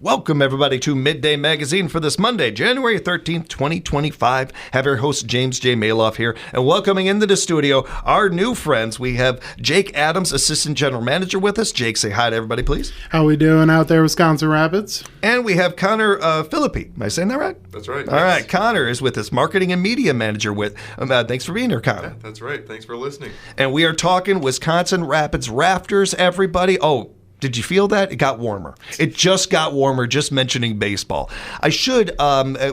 Welcome, everybody, to Midday Magazine for this Monday, January 13th, 2025. Have your host, James J. Maloff here, and welcoming into the studio our new friends. We have Jake Adams, Assistant General Manager, with us. Jake, say hi to everybody, please. How we doing out there, Wisconsin Rapids? And we have Connor Philippi. Am I saying that right? That's right. All right, Connor is with us, Marketing and Media Manager with. Thanks for being here, Connor. Yeah, that's right. Thanks for listening. And we are talking Wisconsin Rapids Rafters, everybody. Oh, did you feel that? It got warmer. It just got warmer, just mentioning baseball. I should,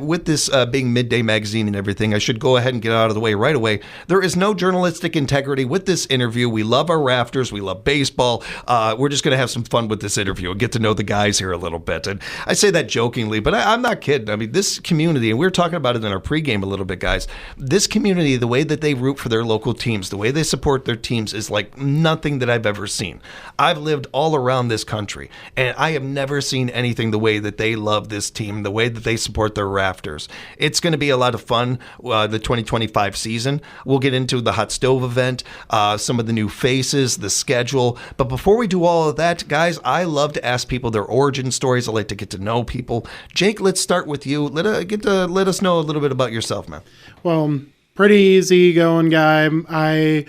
with this being Midday Magazine and everything, I should go ahead and get out of the way right away. There is no journalistic integrity with this interview. We love our Rafters. We love baseball. We're just going to have some fun with this interview and get to know the guys here a little bit. And I say that jokingly, but I'm not kidding. I mean, this community, and we were talking about it in our pregame a little bit, guys, this community, the way that they root for their local teams, the way they support their teams is like nothing that I've ever seen. I've lived all around this country, and I have never seen anything the way that they love this team, the way that they support their Rafters. It's going to be a lot of fun, the 2025 season. We'll get into the hot stove event, some of the new faces, the schedule. But before we do all of that, guys, I love to ask people their origin stories. I like to get to know people. Jake, let's start with you. Let us know a little bit about yourself, man. Well, pretty easy going guy. I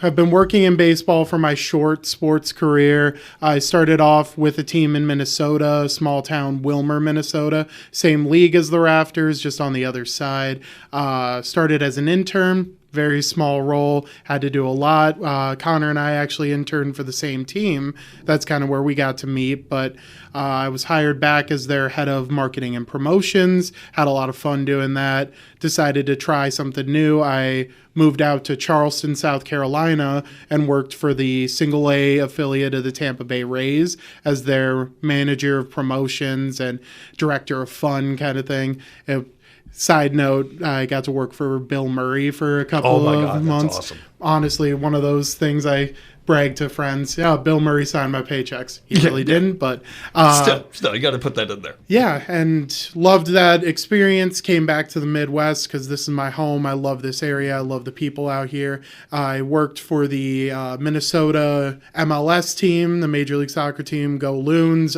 have been working in baseball for my short sports career. I started off with a team in Minnesota, small town Wilmer, Minnesota. Same league as the Rafters, just on the other side. Started as an intern. Very small role, had to do a lot. Connor and I actually interned for the same team. That's kind of where we got to meet, but I was hired back as their head of marketing and promotions, had a lot of fun doing that, decided to try something new. I moved out to Charleston, South Carolina, and worked for the single A affiliate of the Tampa Bay Rays as their manager of promotions and director of fun kind of thing. Side note, I got to work for Bill Murray for a couple of months. That's awesome. Honestly, one of those things I brag to friends. Yeah, Bill Murray signed my paychecks. He really didn't, but... Still, you got to put that in there. Yeah, and loved that experience. Came back to the Midwest because this is my home. I love this area. I love the people out here. I worked for the Minnesota MLS team, the Major League Soccer team, Go Loons.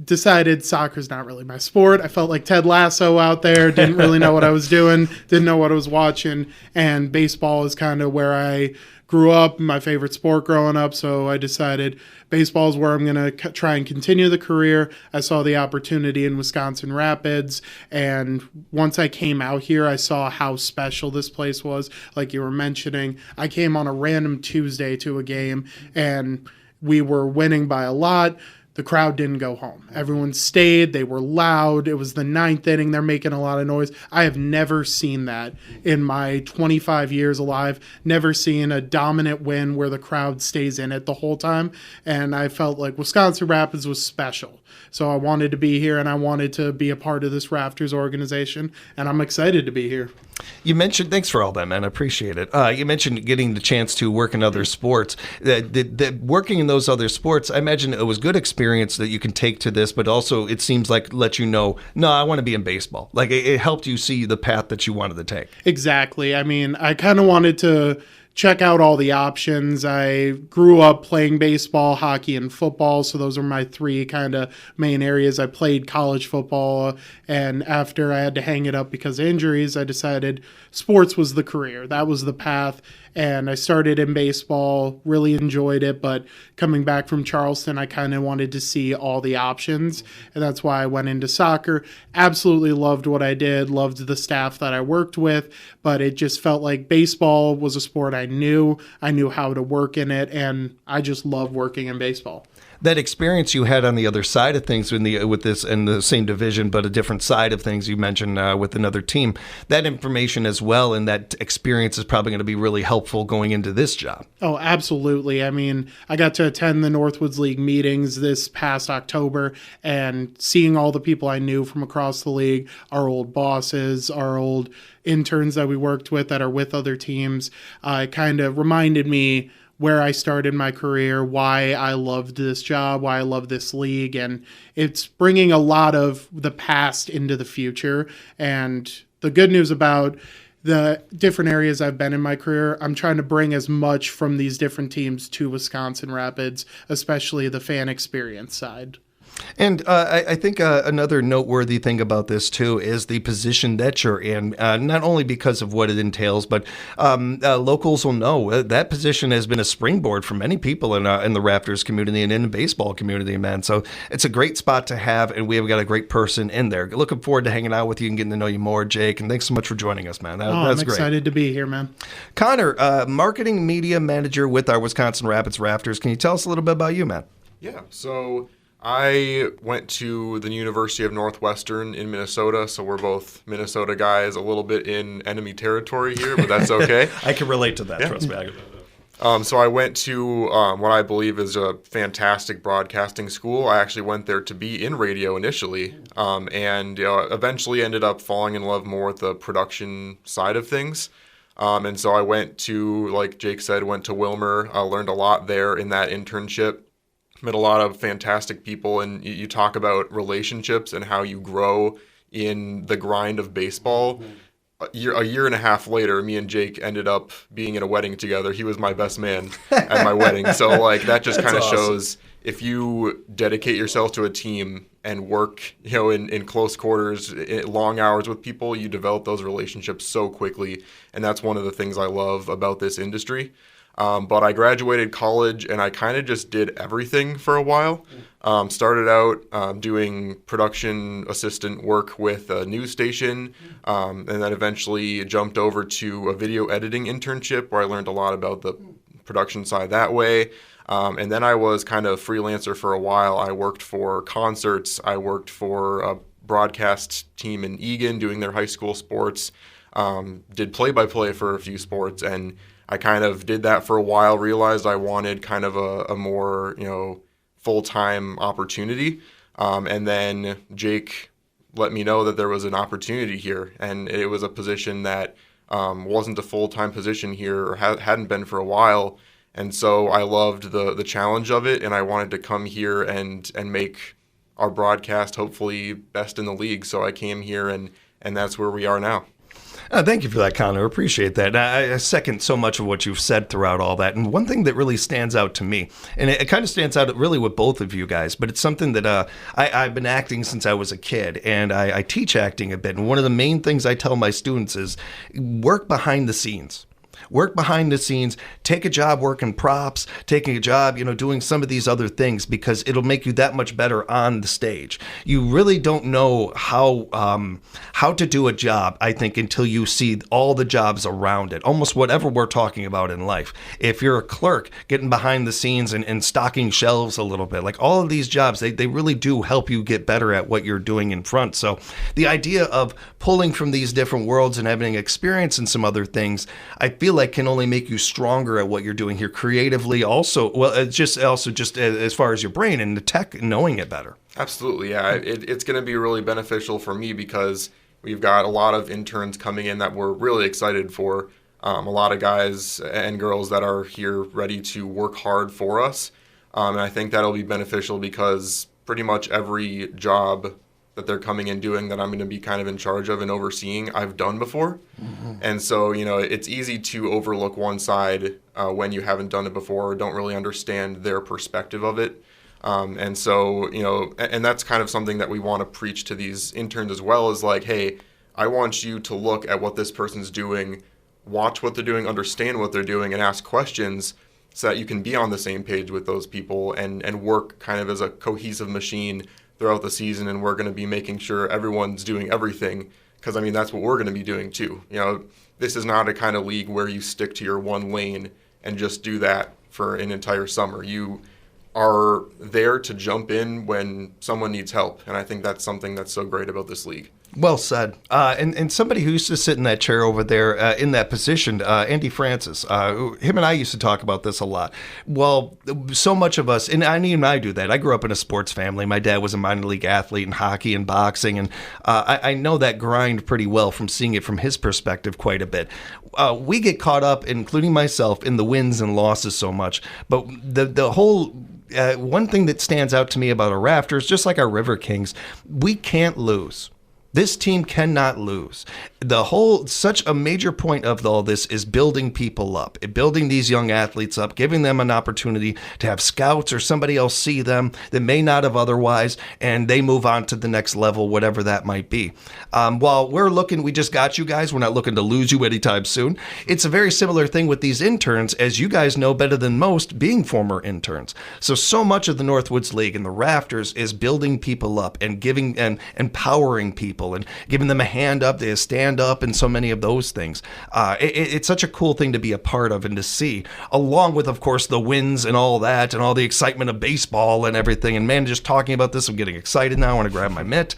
Decided soccer's not really my sport. I felt like Ted Lasso out there. Didn't really know what I was doing. Didn't know what I was watching. And baseball is kind of where I grew up, my favorite sport growing up. So I decided baseball is where I'm going to try and continue the career. I saw the opportunity in Wisconsin Rapids. And once I came out here, I saw how special this place was. Like you were mentioning, I came on a random Tuesday to a game and we were winning by a lot. The crowd didn't go home. Everyone stayed. They were loud. It was the ninth inning. They're making a lot of noise. I have never seen that in my 25 years alive. Never seen a dominant win where the crowd stays in it the whole time. And I felt like Wisconsin Rapids was special. So I wanted to be here and I wanted to be a part of this Rafters organization. And I'm excited to be here. You mentioned, thanks for all that, man. I appreciate it. You mentioned getting the chance to work in other sports. Working in those other sports, I imagine it was good experience that you can take to this, but also it seems like let you know, no, I want to be in baseball. Like it helped you see the path that you wanted to take. Exactly. I mean, I kind of wanted to check out all the options. I grew up playing baseball, hockey, and football, so those are my three kind of main areas. I played college football, and after I had to hang it up because of injuries, I decided sports was the career. That was the path, and I started in baseball, really enjoyed it, but coming back from Charleston, I kind of wanted to see all the options, and that's why I went into soccer. Absolutely loved what I did, loved the staff that I worked with, but it just felt like baseball was a sport I knew how to work in it, and I just love working in baseball. That experience you had on the other side of things with this in the same division, but a different side of things you mentioned with another team, that information as well and that experience is probably going to be really helpful going into this job. Oh, absolutely. I mean, I got to attend the Northwoods League meetings this past October and seeing all the people I knew from across the league, our old bosses, our old interns that we worked with that are with other teams, kind of reminded me where I started my career, why I loved this job, why I love this league, and it's bringing a lot of the past into the future. And the good news about the different areas I've been in my career, I'm trying to bring as much from these different teams to Wisconsin Rapids, especially the fan experience side. And I think another noteworthy thing about this, too, is the position that you're in, not only because of what it entails, but locals will know that position has been a springboard for many people in the Rafters community and in the baseball community, man. So it's a great spot to have, and we have got a great person in there. Looking forward to hanging out with you and getting to know you more, Jake, and thanks so much for joining us, man. I'm That's great. excited to be here, man. Connor, marketing media manager with our Wisconsin Rapids Rafters. Can you tell us a little bit about you, man? Yeah, so I went to the University of Northwestern in Minnesota, so we're both Minnesota guys, a little bit in enemy territory here, but that's okay. I can relate to that, trust me. So I went to what I believe is a fantastic broadcasting school. I actually went there to be in radio initially, and eventually ended up falling in love more with the production side of things. And so I went to, like Jake said, went to Wilmer, learned a lot there in that internship. Met a lot of fantastic people, and you talk about relationships and how you grow in the grind of baseball. A year and a half later, me and Jake ended up being in a wedding together. He was my best man at my wedding. So like that just kind of awesome. shows if you dedicate yourself to a team and work, in close quarters, long hours with people, you develop those relationships so quickly. And that's one of the things I love about this industry. But I graduated college and I kind of just did everything for a while. Started out doing production assistant work with a news station, and then eventually jumped over to a video editing internship where I learned a lot about the production side that way. And then I was kind of freelancer for a while. I worked for concerts. I worked for a broadcast team in Eagan doing their high school sports. Did play-by-play for a few sports, and I kind of did that for a while, realized I wanted kind of a more, full-time opportunity. And then Jake let me know that there was an opportunity here, and it was a position that wasn't a full-time position here or hadn't been for a while. And so I loved the challenge of it, and I wanted to come here and make our broadcast hopefully best in the league. So I came here, and that's where we are now. Thank you for that, Connor. Appreciate that. I second so much of what you've said throughout all that. And one thing that really stands out to me, and it kind of stands out really with both of you guys, but it's something that I've been acting since I was a kid, and I teach acting a bit. And one of the main things I tell my students is work behind the scenes. Work behind the scenes, take a job working props, taking a job, doing some of these other things, because it'll make you that much better on the stage. You really don't know how to do a job, I think, until you see all the jobs around it, almost whatever we're talking about in life. If you're a clerk, getting behind the scenes and stocking shelves a little bit, like all of these jobs, they really do help you get better at what you're doing in front. So the idea of pulling from these different worlds and having experience in some other things, I feel like can only make you stronger at what you're doing here creatively. Also, well, it's just as far as your brain and the tech, knowing it better. Absolutely, yeah. It's going to be really beneficial for me because we've got a lot of interns coming in that we're really excited for. A lot of guys and girls that are here ready to work hard for us. And I think that'll be beneficial because pretty much every job that they're coming in doing that I'm going to be kind of in charge of and overseeing, I've done before. Mm-hmm. And so, it's easy to overlook one side when you haven't done it before or don't really understand their perspective of it. And so, and that's kind of something that we want to preach to these interns as well, is like, hey, I want you to look at what this person's doing, watch what they're doing, understand what they're doing, and ask questions so that you can be on the same page with those people and work kind of as a cohesive machine throughout the season. And we're going to be making sure everyone's doing everything, because that's what we're going to be doing too. This is not a kind of league where you stick to your one lane and just do that for an entire summer. You are there to jump in when someone needs help, and I think that's something that's so great about this league. Well said. And somebody who used to sit in that chair over there in that position, Andy Francis, him and I used to talk about this a lot. Well, so much of us, and even I do that. I grew up in a sports family. My dad was a minor league athlete in hockey and boxing, and I know that grind pretty well from seeing it from his perspective quite a bit. We get caught up, including myself, in the wins and losses so much. But the whole... one thing that stands out to me about our Rafters, just like our River Kings, we can't lose. This team cannot lose. Such a major point of all this is building people up, building these young athletes up, giving them an opportunity to have scouts or somebody else see them that may not have otherwise, and they move on to the next level, whatever that might be. While we just got you guys, we're not looking to lose you anytime soon. It's a very similar thing with these interns, as you guys know better than most, being former interns. So much of the Northwoods League and the Rafters is building people up and giving and empowering people and giving them a hand up, they stand up, and so many of those things. It's such a cool thing to be a part of and to see, along with, of course, the wins and all that and all the excitement of baseball and everything. And man, just talking about this, I'm getting excited now. I want to grab my mitt.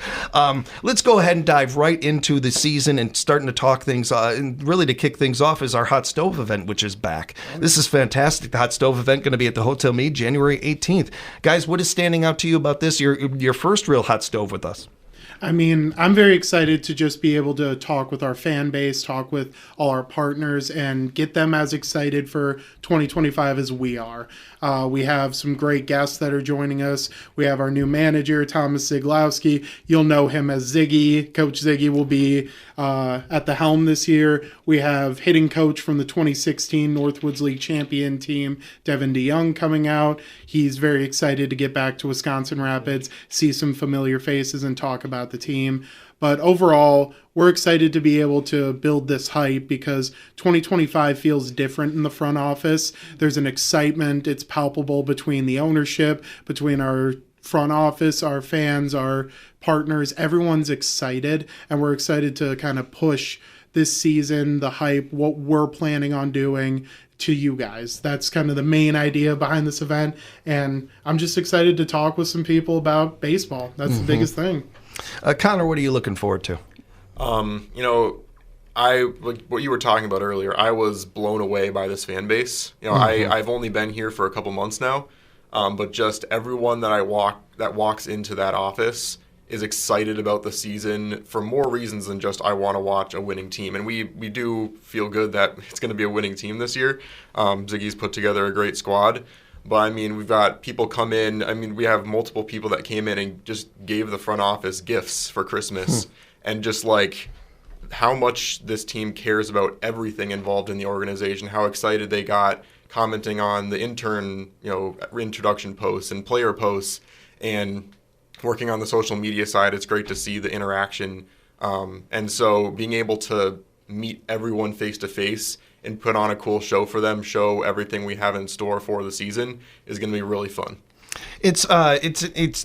Let's go ahead and dive right into the season and starting to talk things. And really to kick things off is our Hot Stove event, which is back. This is fantastic. The Hot Stove event going to be at the Hotel Mead January 18th. Guys, what is standing out to you about this? Your first real Hot Stove with us. I mean, I'm very excited to just be able to talk with our fan base, talk with all our partners, and get them as excited for 2025 as we are. We have some great guests that are joining us. We have our new manager, Thomas Ziglowski. You'll know him as Ziggy. Coach Ziggy will be at the helm this year. We have hitting coach from the 2016 Northwoods League champion team, Devin DeYoung, coming out. He's very excited to get back to Wisconsin Rapids, see some familiar faces, and talk about the team. But overall, we're excited to be able to build this hype because 2025 feels different in the front office. There's an excitement. It's palpable between the ownership, between our front office, our fans, our partners. Everyone's excited, and we're excited to kind of push this season, the hype, what we're planning on doing to you guys. That's kind of the main idea behind this event, and I'm just excited to talk with some people about baseball. That's the biggest thing. Connor, what are you looking forward to? What you were talking about earlier, I was blown away by this fan base. I've only been here for a couple months now, but just everyone that walks into that office is excited about the season for more reasons than just I want to watch a winning team. And we do feel good that it's going to be a winning team this year. Ziggy's put together a great squad. But, I mean, we've got people come in. I mean, we have multiple people that came in and just gave the front office gifts for Christmas. And just, like, how much this team cares about everything involved in the organization, how excited they got commenting on the intern, introduction posts and player posts and working on the social media side. It's great to see the interaction. And so being able to meet everyone face to face and put on a cool show for them, show everything we have in store for the season is going to be really fun. It's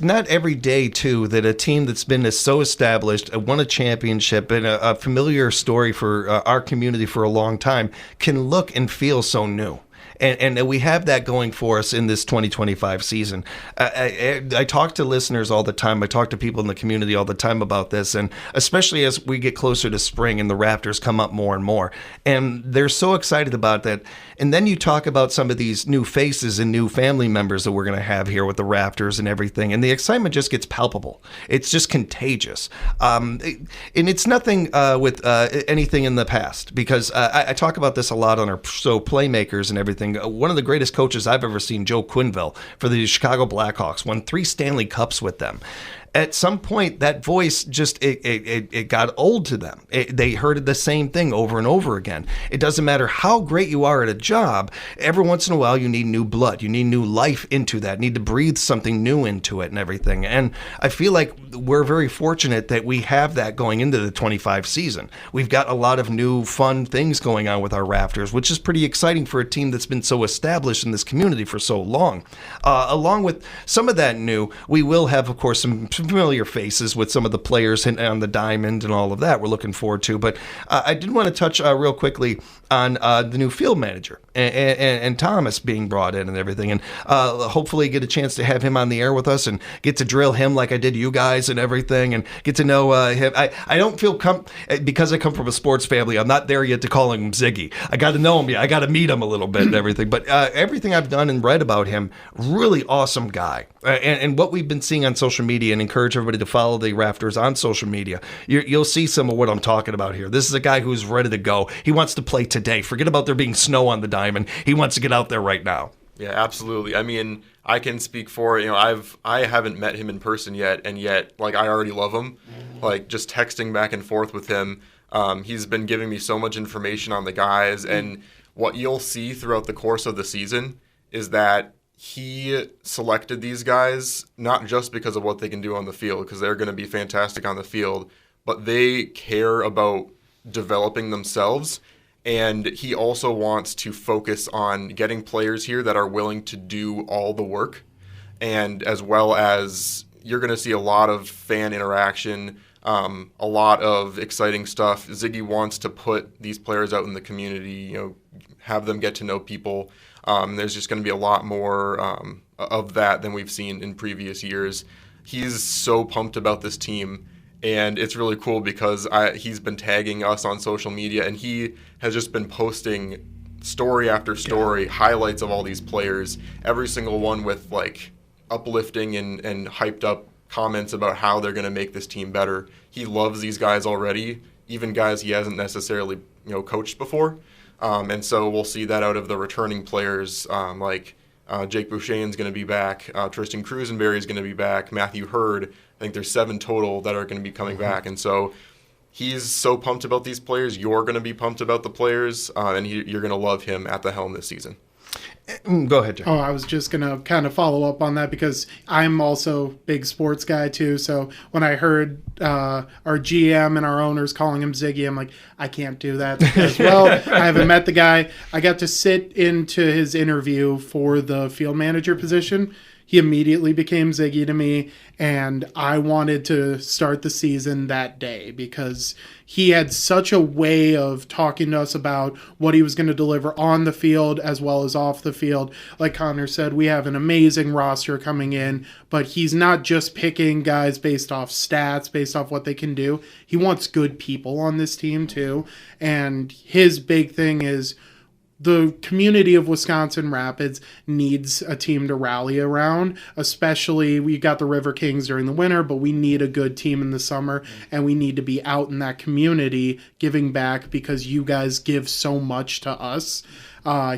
not every day, too, that a team that's been so established, won a championship, and a familiar story for our community for a long time can look and feel so new. And we have that going for us in this 2025 season. I talk to listeners all the time. I talk to people in the community all the time about this, and especially as we get closer to spring and the Rafters come up more and more. And they're so excited about that. And then you talk about some of these new faces and new family members that we're going to have here with the Rafters and everything, and the excitement just gets palpable. It's just contagious. And it's nothing with anything in the past, because I talk about this a lot on our show, Playmakers and everything. One of the greatest coaches I've ever seen, Joe Quinville, for the Chicago Blackhawks, won 3 Stanley Cups with them. At some point, that voice just, it got old to them. They heard the same thing over and over again. It doesn't matter how great you are at a job, every once in a while you need new blood. You need new life into that. You need to breathe something new into it and everything. And I feel like we're very fortunate that we have that going into the 25 season. We've got a lot of new fun things going on with our Rafters, which is pretty exciting for a team that's been so established in this community for so long. Along with some of that new, we will have, of course, some familiar faces with some of the players on the diamond and all of that we're looking forward to. But I did want to touch real quickly on the new field manager and Thomas being brought in and everything, and hopefully get a chance to have him on the air with us and get to drill him like I did you guys and everything, and get to know him. I don't feel because I come from a sports family, I'm not there yet to call him Ziggy. I got to know him. I got to meet him a little bit and everything. But everything I've done and read about him, really awesome guy. And what we've been seeing on social media, and encourage everybody to follow the Rafters on social media, you'll see some of what I'm talking about here. This is a guy who's ready to go. He wants to play today. Forget about there being snow on the diamond. He wants to get out there right now. Yeah, absolutely. I mean, I can speak for, I haven't met him in person yet, and yet, like, I already love him. like just texting back and forth with him. He's been giving me so much information on the guys, and what you'll see throughout the course of the season is that he selected these guys not just because of what they can do on the field, because they're going to be fantastic on the field, but they care about developing themselves. And he also wants to focus on getting players here that are willing to do all the work. And as well as you're going to see a lot of fan interaction, a lot of exciting stuff. Ziggy wants to put these players out in the community, have them get to know people. There's just going to be a lot more of that than we've seen in previous years. He's so pumped about this team, and it's really cool because he's been tagging us on social media, and he has just been posting story after story, highlights of all these players, every single one with like uplifting and hyped up comments about how they're going to make this team better. He loves these guys already, even guys he hasn't necessarily coached before. And so we'll see that out of the returning players, like Jake Bouchane's going to be back, Tristan Cruisenberry is going to be back, Matthew Hurd. I think there's 7 total that are going to be coming back. And so he's so pumped about these players. You're going to be pumped about the players, and you're going to love him at the helm this season. Go ahead, Jake. Oh, I was just going to kind of follow up on that because I'm also a big sports guy too. So when I heard our GM and our owners calling him Ziggy, I'm like, I can't do that because, well, I haven't met the guy. I got to sit into his interview for the field manager position. He immediately became Ziggy to me, and I wanted to start the season that day because he had such a way of talking to us about what he was going to deliver on the field as well as off the field. Like Connor said, we have an amazing roster coming in, but he's not just picking guys based off stats, based off what they can do. He wants good people on this team too, and his big thing is the community of Wisconsin Rapids needs a team to rally around, especially we got the River Kings during the winter, but we need a good team in the summer, and we need to be out in that community giving back because you guys give so much to us.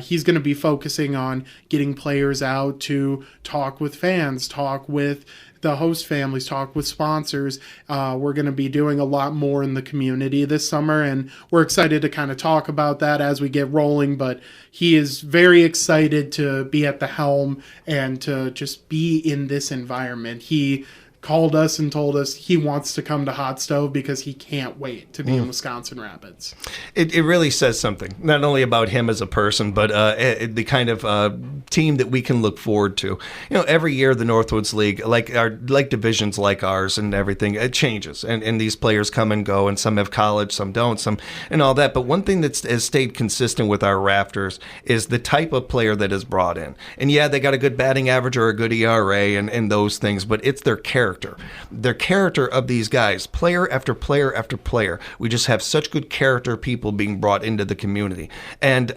He's going to be focusing on getting players out to talk with fans, talk with the host families, talk with sponsors. We're going to be doing a lot more in the community this summer, and we're excited to kind of talk about that as we get rolling, but he is very excited to be at the helm and to just be in this environment. He called us and told us he wants to come to Hot Stove because he can't wait to be in Wisconsin Rapids. It really says something, not only about him as a person, but the kind of team that we can look forward to. Every year the Northwoods League, like divisions like ours and everything, it changes, and these players come and go, and some have college, some don't, some and all that. But one thing that has stayed consistent with our Rafters is the type of player that is brought in. And yeah, they got a good batting average or a good ERA and those things, but it's their character. The character of these guys, player after player after player. We just have such good character people being brought into the community. And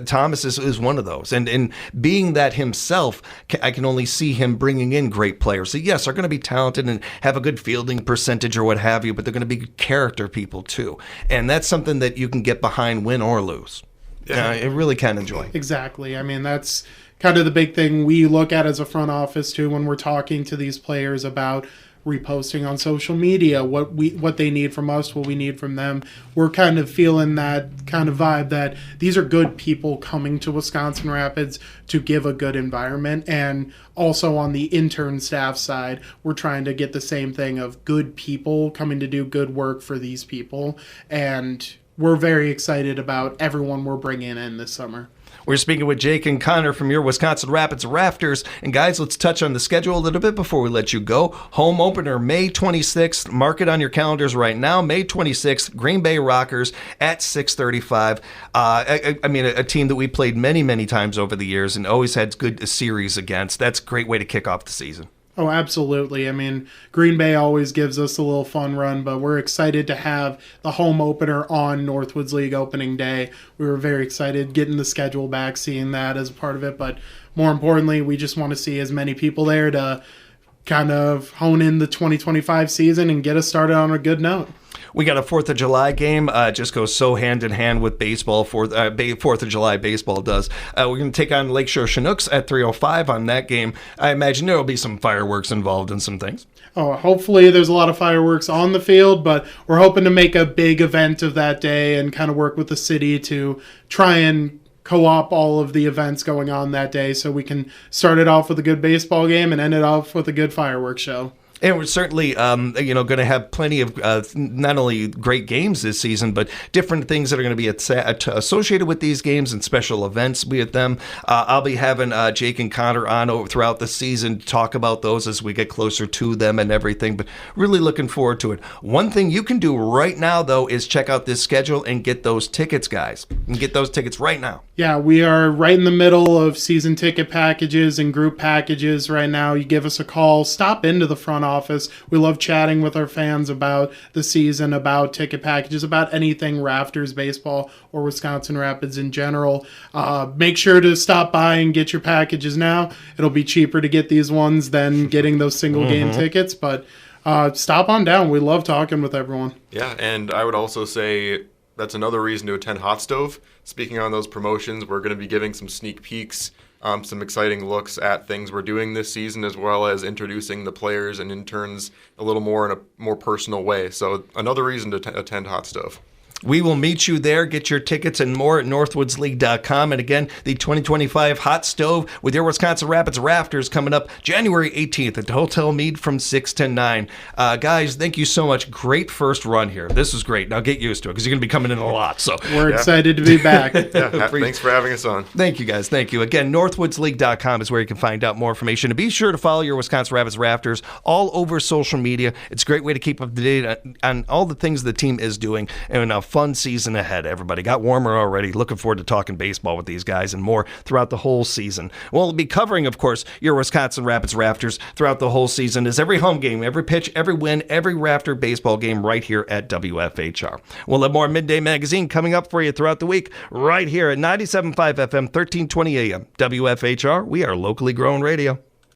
Thomas is one of those. And being that himself, I can only see him bringing in great players. So yes, they're going to be talented and have a good fielding percentage or what have you, but they're going to be character people too. And that's something that you can get behind, win or lose. Yeah, I really can enjoy. Exactly. I mean, that's kind of the big thing we look at as a front office too when we're talking to these players about reposting on social media, what they need from us, what we need from them. We're kind of feeling that kind of vibe that these are good people coming to Wisconsin Rapids to give a good environment. And also on the intern staff side, we're trying to get the same thing of good people coming to do good work for these people. And we're very excited about everyone we're bringing in this summer. We're speaking with Jake and Connor from your Wisconsin Rapids Rafters. And guys, let's touch on the schedule a little bit before we let you go. Home opener, May 26th. Mark it on your calendars right now. May 26th, Green Bay Rockers at 6:35. I mean, a team that we played many, many times over the years and always had good series against. That's a great way to kick off the season. Oh, absolutely. I mean, Green Bay always gives us a little fun run, but we're excited to have the home opener on Northwoods League opening day. We were very excited getting the schedule back, seeing that as a part of it, but more importantly, we just want to see as many people there to kind of hone in the 2025 season and get us started on a good note. We got a 4th of July game. Just goes so hand in hand with baseball. 4th of July baseball does. We're going to take on Lakeshore Chinooks at 3:05 on that game. I imagine there will be some fireworks involved in some things. Oh, hopefully there's a lot of fireworks on the field, but we're hoping to make a big event of that day and kind of work with the city to try and co-op all of the events going on that day so we can start it off with a good baseball game and end it off with a good fireworks show. And we're certainly, going to have plenty of not only great games this season, but different things that are going to be associated with these games and special events with them. I'll be having Jake and Connor on throughout the season to talk about those as we get closer to them and everything, but really looking forward to it. One thing you can do right now, though, is check out this schedule and get those tickets, guys. And get those tickets right now. Yeah, we are right in the middle of season ticket packages and group packages right now. You give us a call, stop into the front office. We love chatting with our fans about the season, about ticket packages, about anything Rafters baseball or Wisconsin Rapids in general. Make sure to stop by and get your packages now. It'll be cheaper to get these ones than getting those single game tickets, but stop on down. We love talking with everyone. Yeah, and I would also say that's another reason to attend Hot Stove. Speaking on those promotions, we're going to be giving some sneak peeks, some exciting looks at things we're doing this season, as well as introducing the players and interns a little more in a more personal way. So another reason to attend Hot Stove. We will meet you there. Get your tickets and more at northwoodsleague.com. And again, the 2025 Hot Stove with your Wisconsin Rapids Rafters coming up January 18th at the Hotel Mead from 6 to 9. Guys, thank you so much. Great first run here. This is great. Now get used to it because you're going to be coming in a lot. So we're excited to be back. Thanks for having us on. Thank you, guys. Thank you. Again, northwoodsleague.com is where you can find out more information. And be sure to follow your Wisconsin Rapids Rafters all over social media. It's a great way to keep up to date on all the things the team is doing. And fun season ahead, everybody. Got warmer already. Looking forward to talking baseball with these guys and more throughout the whole season. We'll be covering, of course, your Wisconsin Rapids Rafters throughout the whole season as every home game, every pitch, every win, every Rafter baseball game right here at WFHR. We'll have more Midday Magazine coming up for you throughout the week right here at 97.5 FM, 1320 AM. WFHR, we are locally grown radio.